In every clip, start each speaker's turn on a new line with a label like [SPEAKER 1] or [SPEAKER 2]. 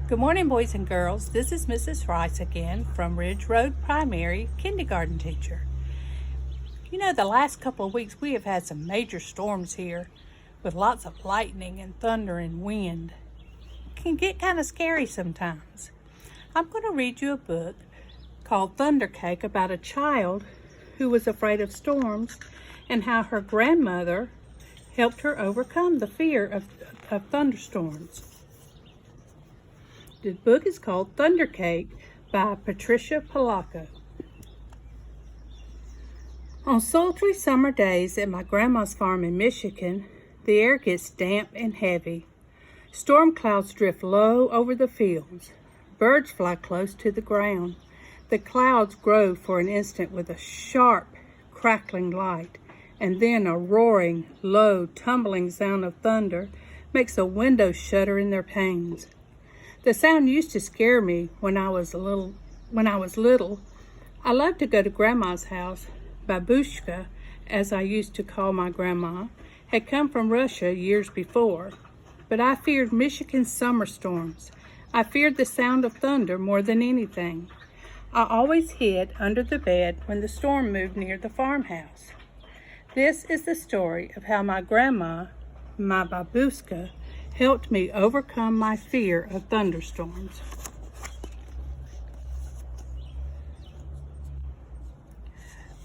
[SPEAKER 1] Good morning, boys and girls. This is Mrs. Rice again from Ridge Road Primary, kindergarten teacher. You know, the last couple of weeks we have had some major storms here with lots of lightning and thunder and wind. It can get kind of scary sometimes. I'm going to read you a book called Thunder Cake about a child who was afraid of storms and how her grandmother helped her overcome the fear of thunderstorms. The book is called Thunder Cake by Patricia Polacco. On sultry summer days at my grandma's farm in Michigan, the air gets damp and heavy. Storm clouds drift low over the fields. Birds fly close to the ground. The clouds grow for an instant with a sharp, crackling light, and then a roaring, low, tumbling sound of thunder makes the windows shudder in their panes. The sound used to scare me when I was little. I loved to go to Grandma's house. Babushka, as I used to call my grandma, had come from Russia years before. But I feared Michigan's summer storms. I feared the sound of thunder more than anything. I always hid under the bed when the storm moved near the farmhouse. This is the story of how my grandma, my Babushka, helped me overcome my fear of thunderstorms.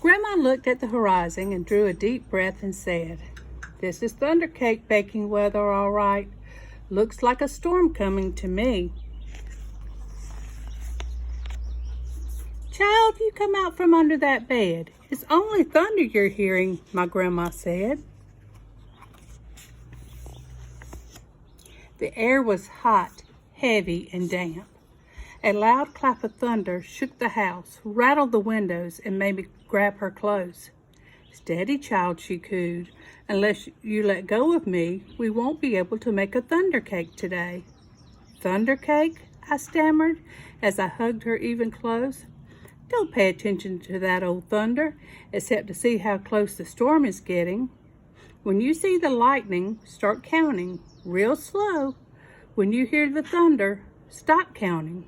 [SPEAKER 1] Grandma looked at the horizon and drew a deep breath and said, "This is thunder cake baking weather, all right. Looks like a storm coming to me." "Child, you come out from under that bed. It's only thunder you're hearing," my grandma said. The air was hot, heavy, and damp. A loud clap of thunder shook the house, rattled the windows, and made me grab her close. "Steady, child," she cooed. "Unless you let go of me, we won't be able to make a thunder cake today." "Thunder cake?" I stammered as I hugged her even close. "Don't pay attention to that old thunder, except to see how close the storm is getting. When you see the lightning, start counting. Real slow. When you hear the thunder, stop counting.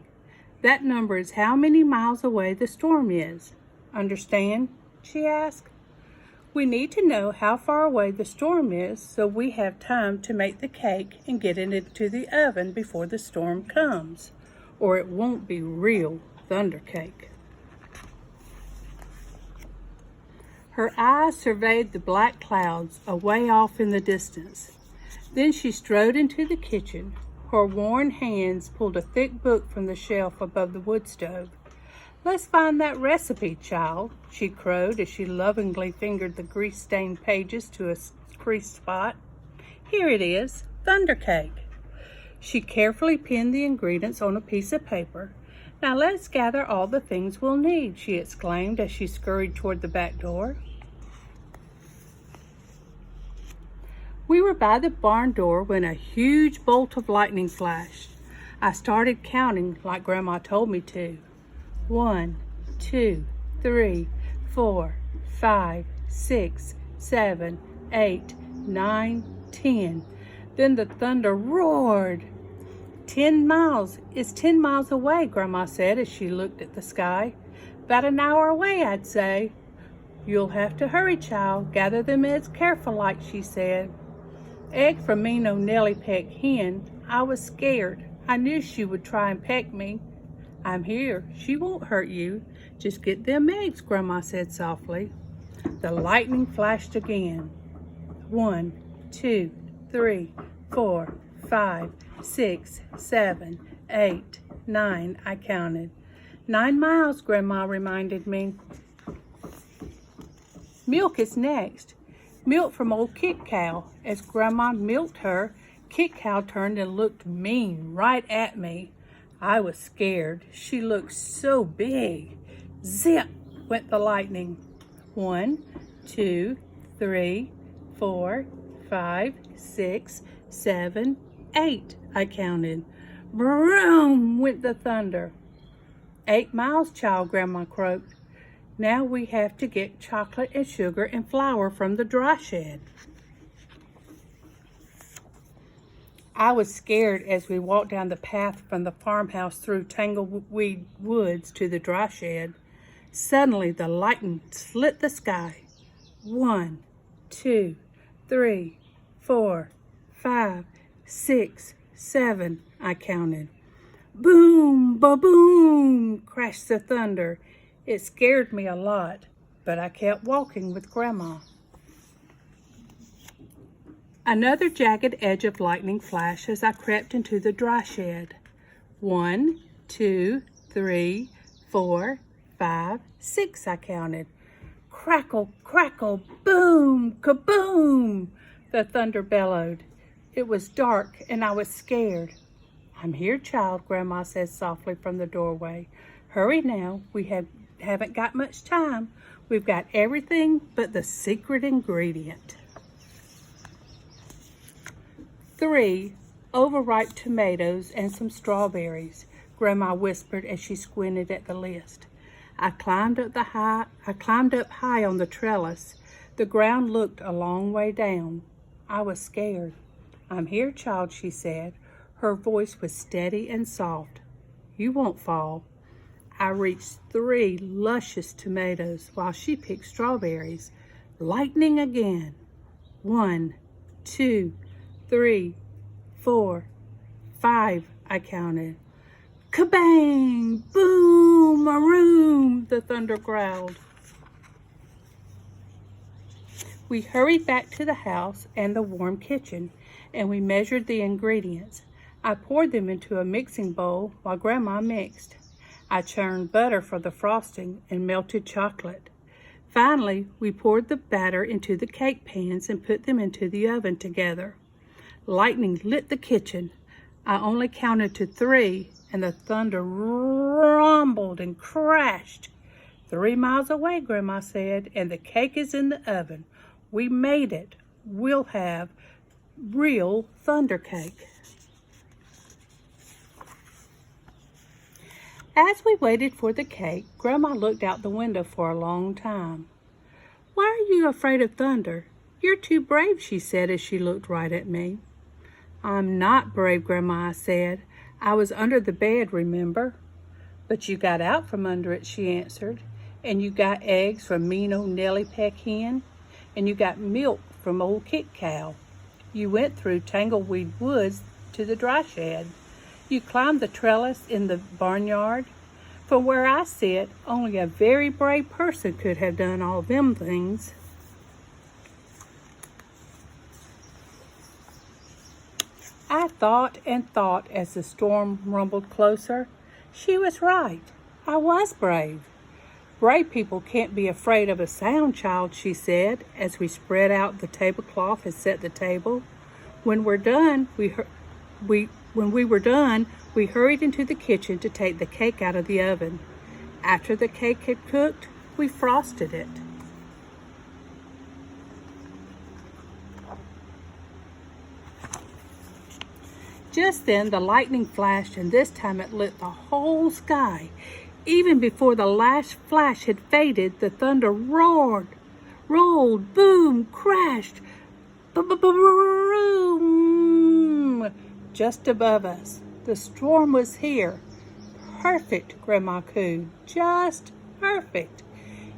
[SPEAKER 1] That number is how many miles away the storm is. Understand?" she asked. "We need to know how far away the storm is so we have time to make the cake and get it into the oven before the storm comes, or it won't be real thunder cake." Her eyes surveyed the black clouds away off in the distance. Then she strode into the kitchen. Her worn hands pulled a thick book from the shelf above the wood stove. "Let's find that recipe, child," she crowed as she lovingly fingered the grease-stained pages to a creased spot. "Here it is, thunder cake." She carefully pinned the ingredients on a piece of paper. "Now let's gather all the things we'll need," she exclaimed as she scurried toward the back door. We were by the barn door when a huge bolt of lightning flashed. I started counting like Grandma told me to. 1, 2, 3, 4, 5, 6, 7, 8, 9, 10. Then the thunder roared. 10 miles. It's 10 miles away," Grandma said as she looked at the sky. "About an hour away, I'd say." "You'll have to hurry, child. Gather them eggs careful like," she said. "Egg from me no Nellie peck hen. I was scared. I knew she would try and peck me." "I'm here. She won't hurt you. Just get them eggs," Grandma said softly. The lightning flashed again. 1, 2, 3, 4, 5, 6, 7, 8, 9, I counted. 9 miles, Grandma reminded me. "Milk is next. Milk from old Kick Cow." As Grandma milked her, Kick Cow turned and looked mean right at me. I was scared. She looked so big. Zip went the lightning. 1, 2, 3, 4, 5, 6, 7, 8, I counted. Broom went the thunder. 8 miles, child, Grandma croaked. "Now we have to get chocolate and sugar and flour from the dry shed." I was scared as we walked down the path from the farmhouse through tangleweed woods to the dry shed. Suddenly, the lightning slit the sky. 1, 2, 3, 4, 5, 6, 7, I counted. Boom, ba-boom, crashed the thunder. It scared me a lot, but I kept walking with Grandma. Another jagged edge of lightning flashed as I crept into the dry shed. 1, 2, 3, 4, 5, 6, I counted. Crackle, crackle, boom, kaboom, the thunder bellowed. It was dark and I was scared. I'm here, child, Grandma said softly from the doorway. Hurry now, we haven't got much time. We've got everything but the secret ingredient. 3 overripe tomatoes and some strawberries, Grandma whispered as she squinted at the list. I climbed up high on the trellis. The ground looked a long way down. I was scared. I'm here, child, she said. Her voice was steady and soft. You won't fall. I reached 3 luscious tomatoes while she picked strawberries. Lightning again. 1, 2, 3, 4, 5, I counted. Kabang! Boom! Maroom! The thunder growled. We hurried back to the house and the warm kitchen, and we measured the ingredients. I poured them into a mixing bowl while Grandma mixed. I churned butter for the frosting and melted chocolate. Finally, we poured the batter into the cake pans and put them into the oven together. Lightning lit the kitchen. I only counted to 3, and the thunder rumbled and crashed. 3 miles away, Grandma said, and the cake is in the oven. We made it. We'll have real thunder cake. As we waited for the cake, Grandma looked out the window for a long time. Why are you afraid of thunder? You're too brave, she said as she looked right at me. I'm not brave, Grandma, I said. I was under the bed, remember? But you got out from under it, she answered. And you got eggs from mean old Nellie Peck Hen. And you got milk from old Kick Cow. You went through Tangleweed Woods to the dry shed. You climbed the trellis in the barnyard. From where I sit, only a very brave person could have done all them things. I thought and thought as the storm rumbled closer. She was right. I was brave. Brave people can't be afraid of a sound, child, she said, as we spread out the tablecloth and set the table. When we were done, we hurried into the kitchen to take the cake out of the oven. After the cake had cooked, we frosted it. Just then, the lightning flashed, and this time it lit the whole sky. Even before the last flash had faded, the thunder roared, rolled, boom, crashed, boom, just above us. The storm was here. Perfect, Grandma cooed. Just perfect.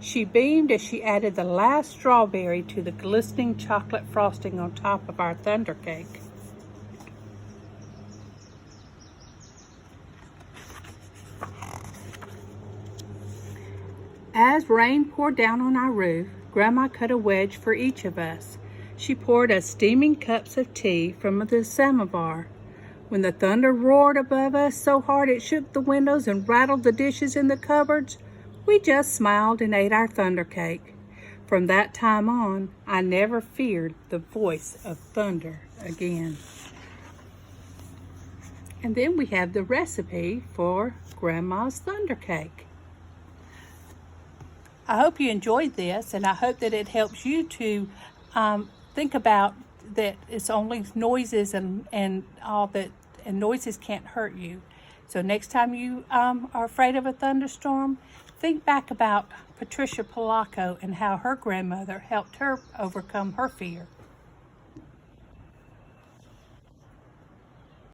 [SPEAKER 1] She beamed as she added the last strawberry to the glistening chocolate frosting on top of our thunder cake. As rain poured down on our roof, Grandma cut a wedge for each of us. She poured us steaming cups of tea from the samovar. When the thunder roared above us so hard it shook the windows and rattled the dishes in the cupboards, we just smiled and ate our thunder cake. From that time on, I never feared the voice of thunder again. And then we have the recipe for Grandma's thunder cake. I hope you enjoyed this, and I hope that it helps you to think about that it's only noises and all that, and noises can't hurt you. So next time you are afraid of a thunderstorm, think back about Patricia Polacco and how her grandmother helped her overcome her fear.